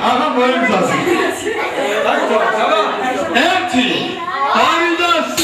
Aha moimzas. Empty. Aridas.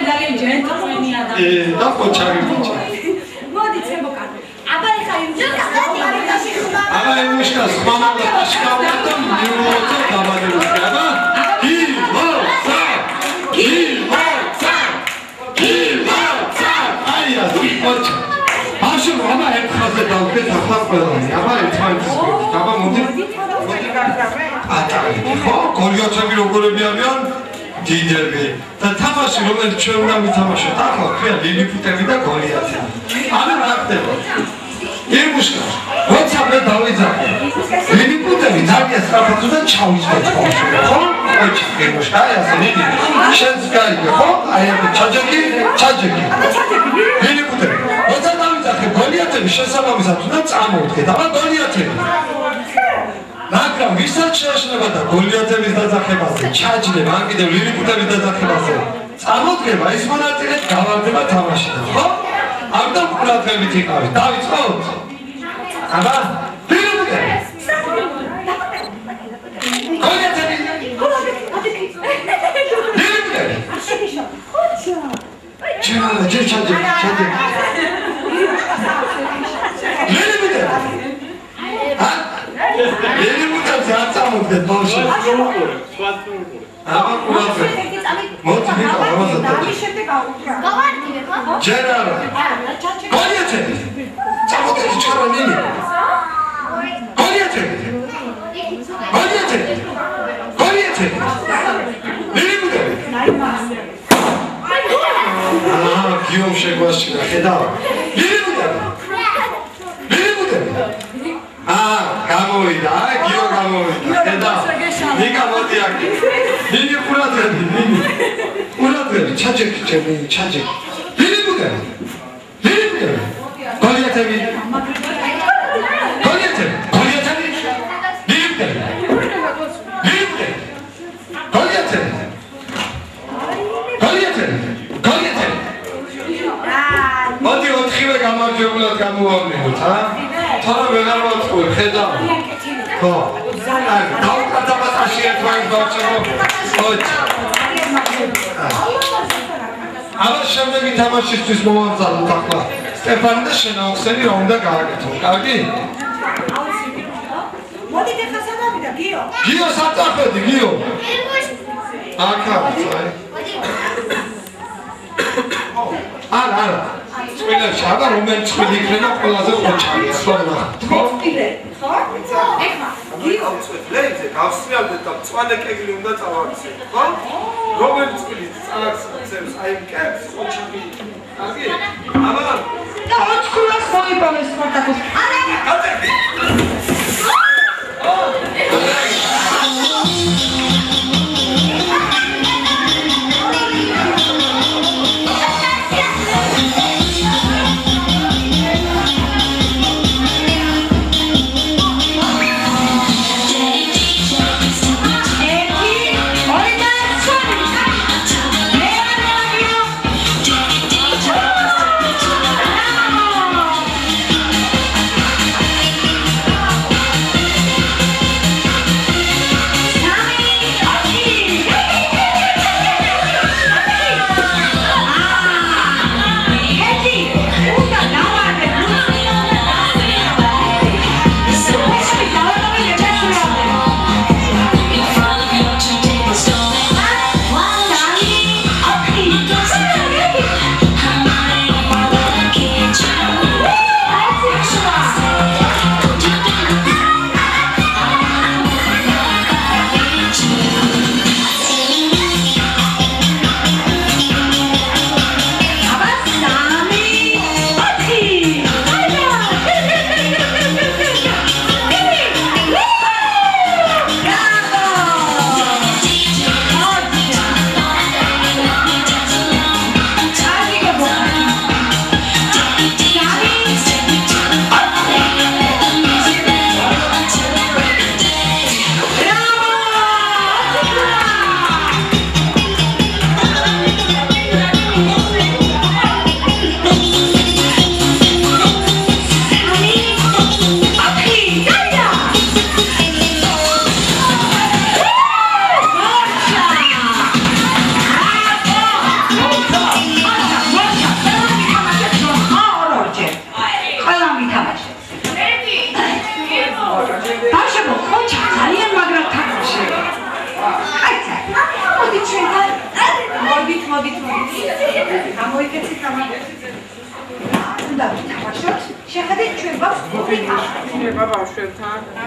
ძალიან ჯენტლმენი ადამიანი. და პოჩარი პოჩა. მოდი ცემოკა. აბა ეხა აბა იმუშკას მამალა შკავდა მიუოთა დაბადებული აბა გიმოცა აია პოჩა აშო აბა ეხაზე დავკეთ ახლა ყველანი აბა ერთმანეთის აბა მოდი ხო გორიოცები როგორები არიან დიდები და თამაში რომელიც ჩვენ უნდა ვითამაშოთ ახლა ქვია ლილიფუტები და გოლიათები ანუ რა ხდება იმუშკა როცა მე დავიძახე ლილიფუტები ძალიან სწრაფად და ჩავიწყეთ ხო ოჩი იმუშკა ასე ნიდი შენს გაიგე ხო აი ამ ჩაჯეკი ლილიფუტები როცა დავიძახე გოლიათები შესაბამისად უნდა წამოვდგეთ აბა გოლიათები მაგრამ ვისაც შეაშნება და გოლიათების დაძახებაზე ჩაჯდება ან კიდევ ლილიფუტების დაძახებაზე წამოდგება ის მონაწილე გავარდება თამაშიდან ხო? ამიტომ ყურადღებით იყავით დავიწყოთ? აბა ლილიფუტები გოლიათები ლილიფუტები ჩაჯდება ლილიფუტები ლილიფუტებს არ წამოდგეთ ბავშვი აბა ყურადღებით მოდი გავარდივე ხო? ჯერ არა გოლიათები წამოდგეთ ჩქარა ნინი გოლიათები ლილიფუტები გიომ შეგვასჩინა ხედავ ლილიფუტები გამოვიდა გიო გამოვიდა ხედავ ნიკა მოდი აქ ნინი ყურადღები ჩაჯეკი ლილიფუტები გოლიათები მოდი ოთხივე გამარჯვებულად გამოვავნებოთ თორე ვეღარ ვაწყობ ხედავ ხო დავკარდაბატაში ერთმანეთს გავწევო ოჩ აბა შემდეგი თამაშისთვის მოვამზადოთ ახლა სტეფანი და შენაუხსენი რა უნდა გააკეთო კარგი მოდი ეხა სადავიდა გიო საწაფედი გიო აკა არა წვილებში აბა რომელი წვილი იქნება ყველაზე ხოჩარი ხო? ეხლა გიო ლეიზე გავსრიალდეთ და მწვანე კეგლი უნდა წავაქცეთ ხო? რომელი წვილი წავაქცევს აი კებს ხოჩარი კარგი? აბა და ოჩქულას მოიპოვეს სპარტაკოს არა გატები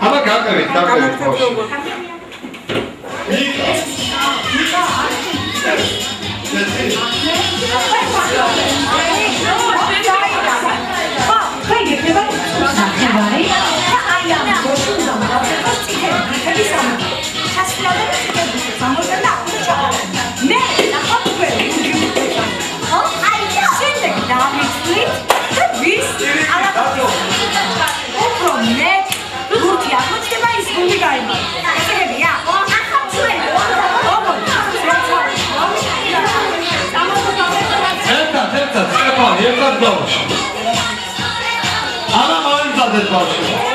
აბა გაკეთეთ ბავშვი. ერთად ბავშვი. არა მოემზადეთ ბავშვი.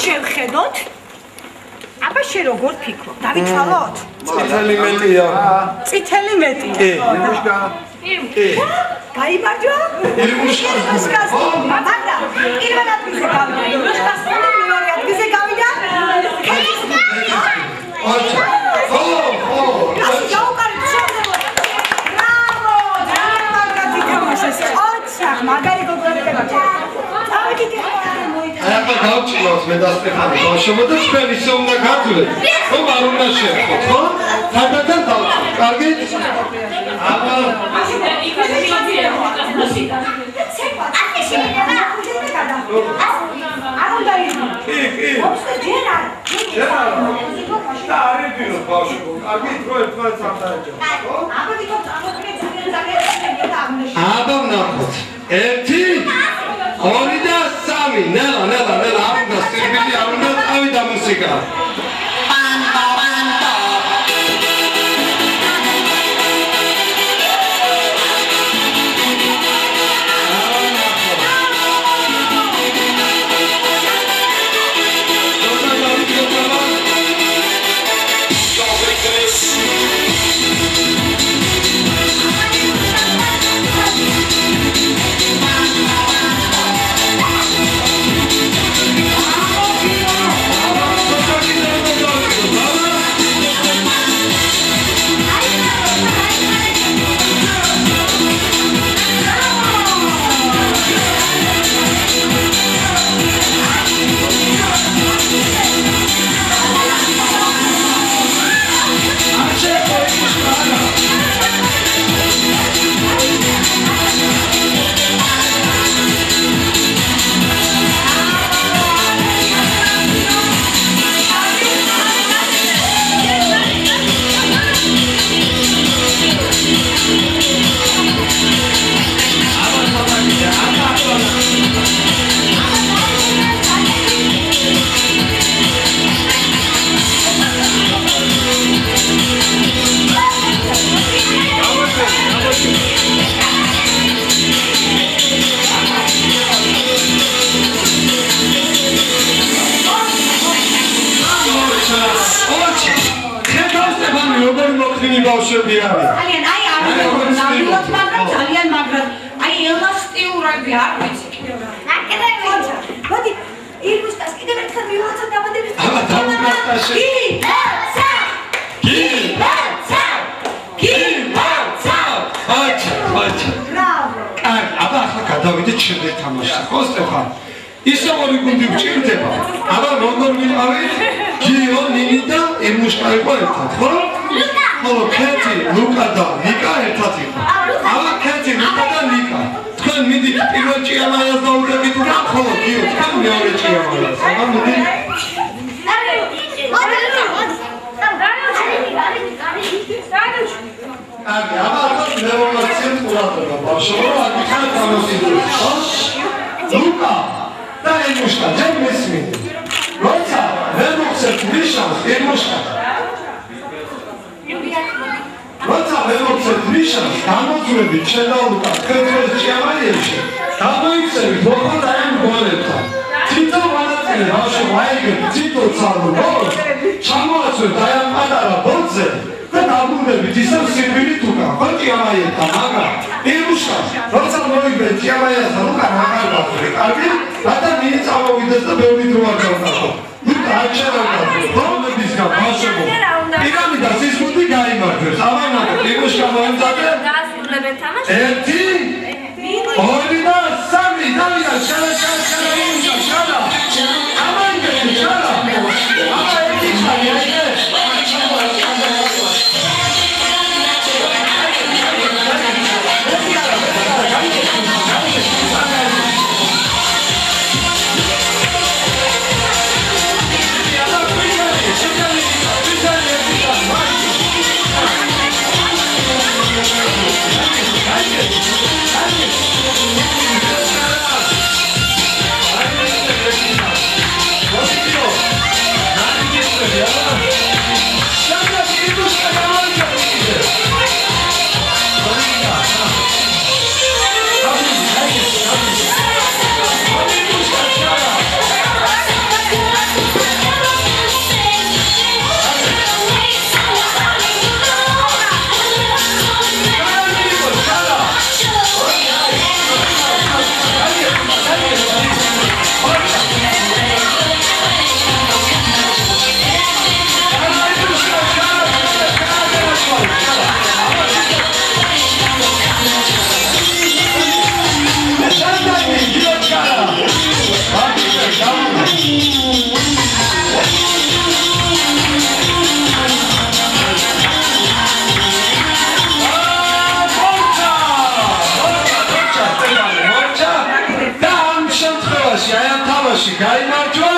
შევხედოთ. აბა შე როგორ ფიქრობ? დავითვალოთ? წითელი მეტია. წითელი მეტია. კი, იმუშკა. კი. გაიმარჯვა? იმუშკა. მაგდა. პირველ ადგილზე გავიდა. იმუშკა მეორე ადგილზე გავიდა. აჩა. ასე გაუკარეთ შევდებოდა. ბრავო! ძალიან მაგარი თამაშეს. აჩა, მაგარი გოგონებია. წავედით აბა გავჭიროთ მე და სტეფანი ბავშვობა და თქვენი ისე უნდა გაძლევთ. ხომ არ უნდა შეეხოთ, ხო? თანდათან დავჭიროთ. კარგი? აბა არ უნდა იყო. კი. ჯერა. და არიდიო ბავშვო. კარგი თქო ერთმანეთს ამდაეჯა. ხო? აბა ვიქოთ, ძალიან აბა ნახოთ. 1 2 და 3 ნელა არ უნდა სირბილი არ უნდა წავიდა მუსიკა. ბავშვები არის. ძალიან აი არ ნამდვილად მაგრამ ძალიან მაგრამ აი ელასტიურები არ ვიცი კიდევ რა. ნაკრებია. მოდი ირუსტას კიდევ ერთხელ მივაცოთ დაბადების დღეს. აბა დავუკრასტაშე. აჩა. ბრავო. აი აბა ახლა გადავიდეთ შემდეგ თამაშზე. ხო სტეფან? ისე ორი გუნდი გჭირდება. აბა როგორ ვიყავით? გიო, ნინი და ემუშკა იყო ერთად, ხო? ლუკა ხოლო ქეთი ლუკა და ნიკა ერთად იყო აბა ქეთი ლუკა და ნიკა თქვენ მიდით პირველ ჭიამაიას დაუგებით და ხოლო გიო თქვენ მეორე ჭიამაიას აბა მიდი აბა აბა ნერვაცია ყურადღება ბავშვო აბა ხან გამოსიდროს ლუკა და ემუშკა ჯერ მესმინე როცა ვერ მოხსენთ ნიშანს ემუშკა როცა ვერ მოხსენთ ნიშანს გამოძვრებით შენ და ლუკა თქვენ ჭიამაიებში გამოიქცევით მოხოთ აი ამ გვალებთან თითო მონაწილე ბავშვო აიგეთ თითო ცალო ჩამოაცვეთ აი ამ პატარა ბოძზე და დაბრუნდებით ისევ სიკვდილით უკან ხო ჭიამაიებთან მაგრამ ემუშკა როცა მოიგეთ ჭიამაიასთან უკან აღარ კარგი რათა მინი წამოვიდეს და ბევრი დრო არ გავყავო ლუკა არ შერავდა რომლებიც გაბავშვებო პირამიდას ის მუდი გაიმართებს ავანაკო ემუშკა მოემზადე ერთი ორი და სამი დავიდა შალა ემუშკა შალა ამაიგეთ შალა აბა ერთი ჩალი აიგე გაიმარჯვა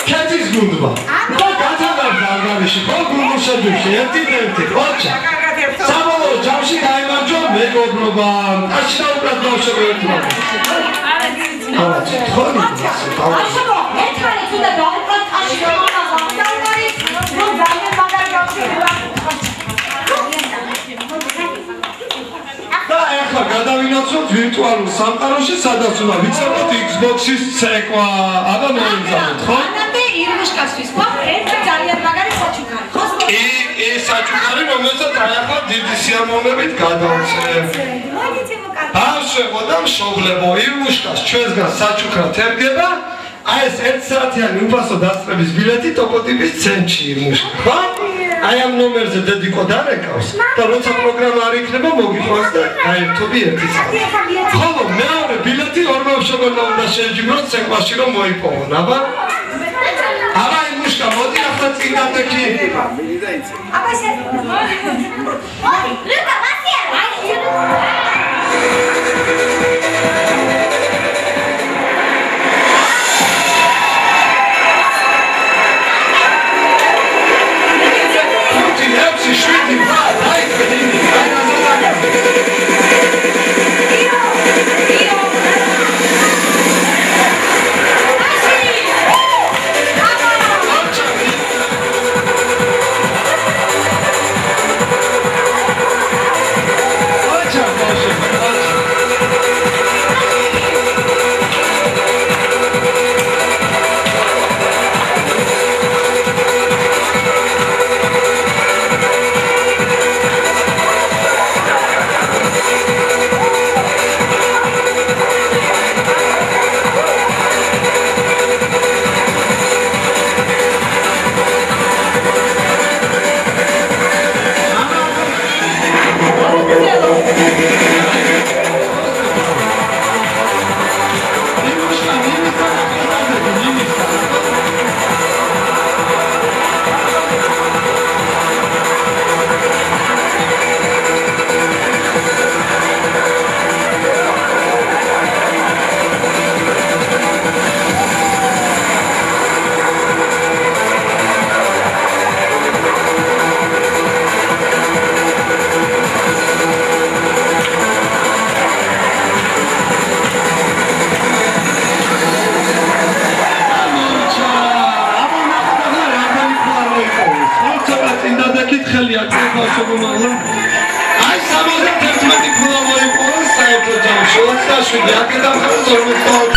ქეთის გუნდმა და გათამაშდა ანგარიში ხო გუნდში ერთი ხოჭა საბოლოო ჯამში გაიმარჯვა მეგობრობა ტაში დაუკრათ ბავშვები ერთმანეთს ბავშვო ერთმანეთს უნდა დაუკრათ ტაში და ეხლა გადავინაცვლოთ ვირტუალურ სამყაროში, სადაც უნდა ვიცოდოთ Xbox-ის ცეკვა. აბა მოიმზადოთ, ხო? ანამდე ირმუშკასთვის ხო? ერთი ძალიან მაგარი საჩუქარი, ხო? ის საჩუქარი, რომელსაც აი ახლა დიდი სიამოვნებით გადავწევ. ბავშვებო და მშობლებო, ირმუშკას ჩვენსგან საჩუქრად ერგება. აი ეს 1 საათიანი უფასო დასწრების ბილეთი ტოპოტიპის ცენტრში ირმუშკა, ხო? აი ამ ნომერზე დედიკო დარეკავს და როცა პროგრამა არ იქნება მოგიყვანს და გაერთობი ერთი საათი. ხოლო მეორე ბილეთი ორმა მშობელმა უნდა შეჯიბროს ცეკვაში რომ მოიპოვონ, აბა? აბა ირმუშკა, მოდი ახლა წინ დატექი. აბა შე. ლუკა, მასია. ხელი აკეთებს შემომაღლა. აი 71 ქულა მოიპოვა საერთო ჯამში 27 აკეთებს 42